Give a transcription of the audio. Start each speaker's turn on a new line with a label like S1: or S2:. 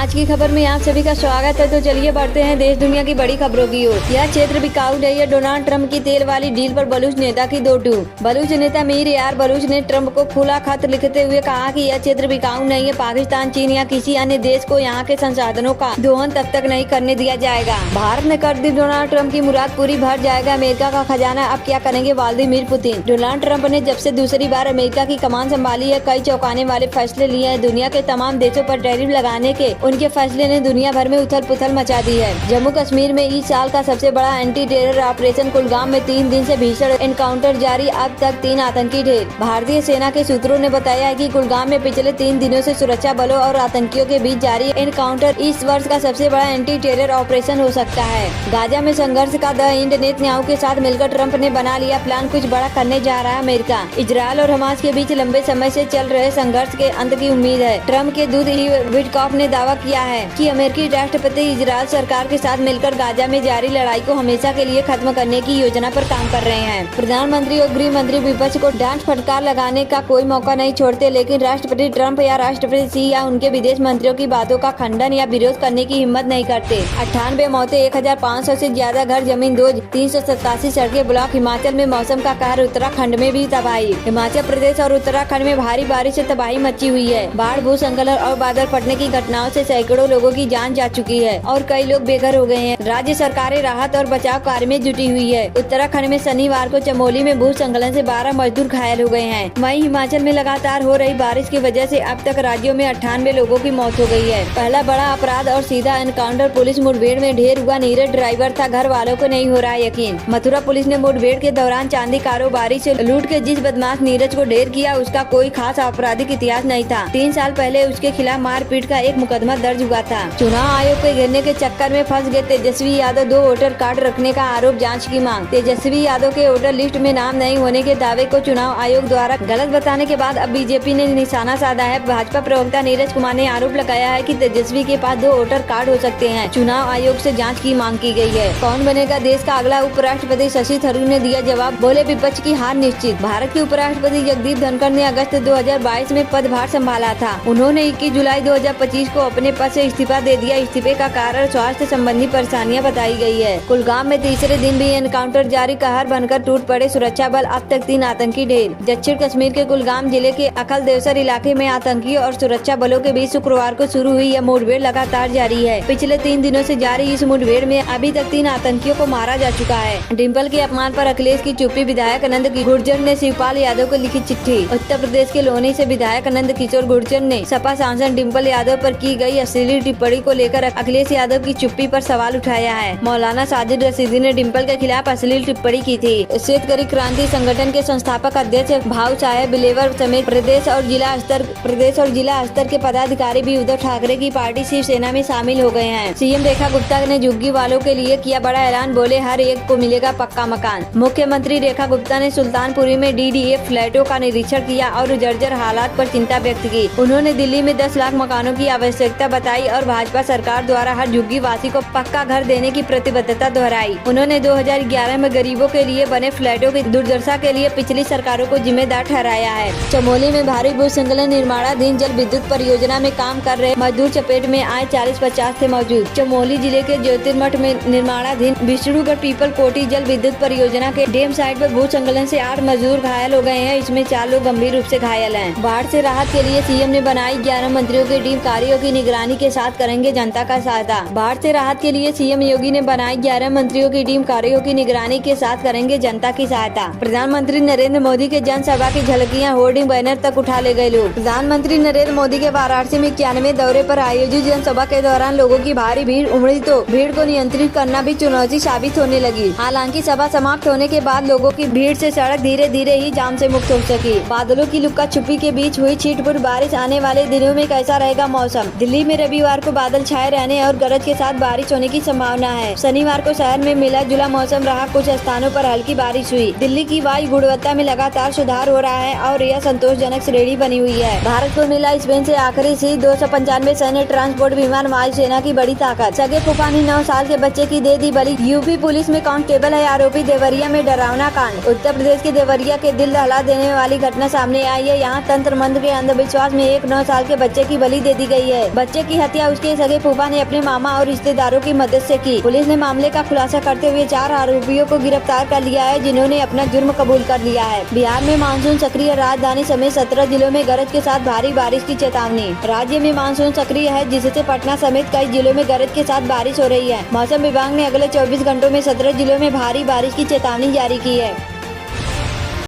S1: आज की खबर में आप सभी का स्वागत है। तो चलिए बढ़ते हैं देश दुनिया की बड़ी खबरों की ओर। यह क्षेत्र बिकाऊ नहीं है। डोनाल्ड ट्रंप की तेल वाली डील पर बलूच नेता की दो टूक। बलूच नेता मीर यार बलूच ने ट्रंप को खुला खत लिखते हुए कहा कि यह क्षेत्र बिकाऊ नहीं है। पाकिस्तान, चीन या किसी अन्य देश को यहाँ के संसाधनों का दोहन तब तक नहीं करने दिया जाएगा। भारत ने कर दी डोनाल्ड ट्रंप की मुराद पूरी, भर जाएगा अमेरिका का खजाना। अब क्या करेंगे व्लादिमीर पुतिन। डोनाल्ड ट्रंप ने जब से दूसरी बार अमेरिका की कमान संभाली है, कई चौंकाने वाले फैसले लिए हैं। दुनिया के तमाम देशों पर टैरिफ लगाने के उनके फैसले ने दुनिया भर में उथल पुथल मचा दी है। जम्मू कश्मीर में इस साल का सबसे बड़ा एंटी टेरर ऑपरेशन कुलगाम में 3 दिन से भीषण एनकाउंटर जारी, अब तक 3 आतंकी ढेर। भारतीय सेना के सूत्रों ने बताया है कि कुलगाम में पिछले 3 दिनों से सुरक्षा बलों और आतंकियों के बीच जारी एनकाउंटर इस वर्ष का सबसे बड़ा एंटी टेरर ऑपरेशन हो सकता है। गाजा में संघर्ष का द इंड नेतन्याहू के साथ मिलकर ट्रंप ने बना लिया प्लान, कुछ बड़ा करने जा रहा है अमेरिका। इजरायल और हमास के बीच लंबे समय से चल रहे संघर्ष के अंत की उम्मीद है। ट्रंप के दूत विटकॉफ ने दावा किया है कि अमेरिकी राष्ट्रपति इजरायल सरकार के साथ मिलकर गाजा में जारी लड़ाई को हमेशा के लिए खत्म करने की योजना पर काम कर रहे हैं। प्रधानमंत्री और गृह मंत्री विपक्ष को डांट फटकार लगाने का कोई मौका नहीं छोड़ते, लेकिन राष्ट्रपति ट्रंप या राष्ट्रपति सी या उनके विदेश मंत्रियों की बातों का खंडन या विरोध करने की हिम्मत नहीं करते। 98 मौतें, 1500 से ज्यादा घर जमीन दोज, 387 सड़कें ब्लॉक। हिमाचल में मौसम का कहर, उत्तराखंड में भी तबाही। हिमाचल प्रदेश और उत्तराखंड में भारी बारिश से तबाही मची हुई है। बाढ़, भूस्खलन और बादल फटने की घटनाओं से सैकड़ों लोगों की जान जा चुकी है और कई लोग बेघर हो गए हैं। राज्य सरकारें राहत और बचाव कार्य में जुटी हुई है। उत्तराखंड में शनिवार को चमोली में भूस्खलन से 12 मजदूर घायल हो गए हैं। वहीं हिमाचल में लगातार हो रही बारिश की वजह से अब तक राज्यों में 98 लोगों की मौत हो गई है। पहला बड़ा अपराध और सीधा एनकाउंटर पुलिस मुठभेड़ में ढेर हुआ नीरज ड्राइवर था, घर वालों को नहीं हो रहा यकीन। मथुरा पुलिस ने मुठभेड़ के दौरान चांदी कारोबारी से लूट के जिस बदमाश नीरज को ढेर किया, उसका कोई खास आपराधिक इतिहास नहीं था। 3 साल पहले उसके खिलाफ मारपीट का एक मुकदमा दर्ज हुआ था। चुनाव आयोग के घेरने के चक्कर में फंस गए तेजस्वी यादव, 2 वोटर कार्ड रखने का आरोप, जांच की मांग। तेजस्वी यादव के वोटर लिस्ट में नाम नहीं होने के दावे को चुनाव आयोग द्वारा गलत बताने के बाद अब बीजेपी ने निशाना साधा है। भाजपा प्रवक्ता नीरज कुमार ने आरोप लगाया है कि तेजस्वी के पास 2 वोटर कार्ड हो सकते हैं। चुनाव आयोग से जाँच की मांग की गयी है। कौन बनेगा देश का अगला उपराष्ट्रपति, शशि थरूर ने दिया जवाब, बोले विपक्ष की हार निश्चित। भारत के उपराष्ट्रपति जगदीप धनखड़ ने अगस्त 2022 में पदभार संभाला था। उन्होंने 21 जुलाई 2025 को अपने पद से इस्तीफा दे दिया। इस्तीफे का कारण स्वास्थ्य संबंधी परेशानियां बताई गई है। कुलगाम में तीसरे दिन भी एनकाउंटर जारी, कहर बनकर टूट पड़े सुरक्षा बल, अब तक 3 आतंकी ढेर। दक्षिण कश्मीर के कुलगाम जिले के अकल देवसर इलाके में आतंकियों और सुरक्षा बलों के बीच शुक्रवार को शुरू हुई यह मुठभेड़ लगातार जारी है। पिछले 3 दिनों से जारी इस मुठभेड़ में अभी तक 3 आतंकियों को मारा जा चुका है। डिम्पल के अपमान पर अखिलेश की चुप्पी, विधायक नंद गुर्जर ने शिवपाल यादव को लिखी चिट्ठी। उत्तर प्रदेश के लोनी से विधायक नंद किशोर गुर्जर ने सपा सांसद डिम्पल यादव पर की गई अश्लील टिप्पणी को लेकर अखिलेश यादव की चुप्पी पर सवाल उठाया है। मौलाना साजिद रशीदी ने डिम्पल के खिलाफ अश्लील टिप्पणी की थी। श्वेतकरी क्रांति संगठन के संस्थापक अध्यक्ष भाऊ साहेब बिलेवर समेत प्रदेश और जिला स्तर के पदाधिकारी भी उद्धव ठाकरे की पार्टी शिवसेना में शामिल हो गए हैं। सीएम रेखा गुप्ता ने झुग्गी वालों के लिए किया बड़ा ऐलान, बोले हर एक को मिलेगा पक्का मकान। मुख्यमंत्री रेखा गुप्ता ने सुल्तानपुरी में डीडीए फ्लैटों का निरीक्षण किया और जर्जर हालात पर चिंता व्यक्त की। उन्होंने दिल्ली में 10 लाख मकानों की आवश्यकता बताई और भाजपा सरकार द्वारा हर झुग्गी वासी को पक्का घर देने की प्रतिबद्धता दोहराई। उन्होंने 2011 में गरीबों के लिए बने फ्लैटों की दुर्दशा के लिए पिछली सरकारों को जिम्मेदार ठहराया है। चमोली में भारी भूस्खलन, निर्माणाधीन जल विद्युत परियोजना में काम कर रहे मजदूर चपेट में आए, 40-50 थे मौजूद। चमोली जिले के ज्योतिर्मठ में निर्माणाधीन विष्णुगढ़ पीपल कोटी जल विद्युत परियोजना के डैम साइट पर भूस्खलन से 8 मजदूर घायल हो गए हैं। इसमें 4 लोग गंभीर रूप से घायल हैं। बाढ़ से राहत के लिए सीएम ने बनाई 11 मंत्रियों की टीम, कार्यों की निगरानी के साथ करेंगे जनता का सहायता। बाढ़ से राहत के लिए सीएम योगी ने बनाई 11 मंत्रियों की टीम, कार्यों की निगरानी के साथ करेंगे जनता की सहायता। प्रधानमंत्री नरेंद्र मोदी के जनसभा की झलकियां होर्डिंग बैनर तक उठा ले गए लोग। प्रधानमंत्री नरेंद्र मोदी के वाराणसी में 91वें दौरे पर आयोजित जनसभा के दौरान लोगों की भारी भीड़ उमड़ी तो भीड़ को नियंत्रित करना भी चुनौती साबित होने लगी। हालांकि सभा समाप्त होने के बाद लोगों की भीड़ से सड़क धीरे धीरे ही जाम से मुक्त हो सकी। बादलों की लुक्का छुपी के बीच हुई छिटपुट बारिश, आने वाले दिनों में कैसा रहेगा मौसम। दिल्ली में रविवार को बादल छाए रहने और गरज के साथ बारिश होने की संभावना है। शनिवार को शहर में मिला जुला मौसम रहा, कुछ स्थानों पर हल्की बारिश हुई। दिल्ली की वायु गुणवत्ता में लगातार सुधार हो रहा है और यह संतोषजनक श्रेणी बनी हुई है। भारत को मिला स्पेन से आखिरी सीट, 295 सैन्य ट्रांसपोर्ट विमान, वायुसेना की बड़ी ताकत। सगे फूफा ने 9 साल के बच्चे की दे दी बलि। यूपी पुलिस में कांस्टेबल है आरोपी, देवरिया में डरावना कांड। उत्तर प्रदेश के देवरिया के दिल दहला देने वाली घटना सामने आई है। यहाँ तंत्र मंत्र के अंधविश्वास में एक 9 साल के बच्चे की बलि दे दी गई है। बच्चे बच्चे की हत्या उसके सगे फूफा ने अपने मामा और रिश्तेदारों की मदद से की। पुलिस ने मामले का खुलासा करते हुए 4 आरोपियों को गिरफ्तार कर लिया है, जिन्होंने अपना जुर्म कबूल कर लिया है। बिहार में मानसून सक्रिय, राजधानी समेत 17 जिलों में गरज के साथ भारी बारिश की चेतावनी। राज्य में मानसून सक्रिय है, जिससे पटना समेत कई जिलों में गरज के साथ बारिश हो रही है। मौसम विभाग ने अगले 24 घंटों में 17 जिलों में भारी बारिश की चेतावनी जारी की है।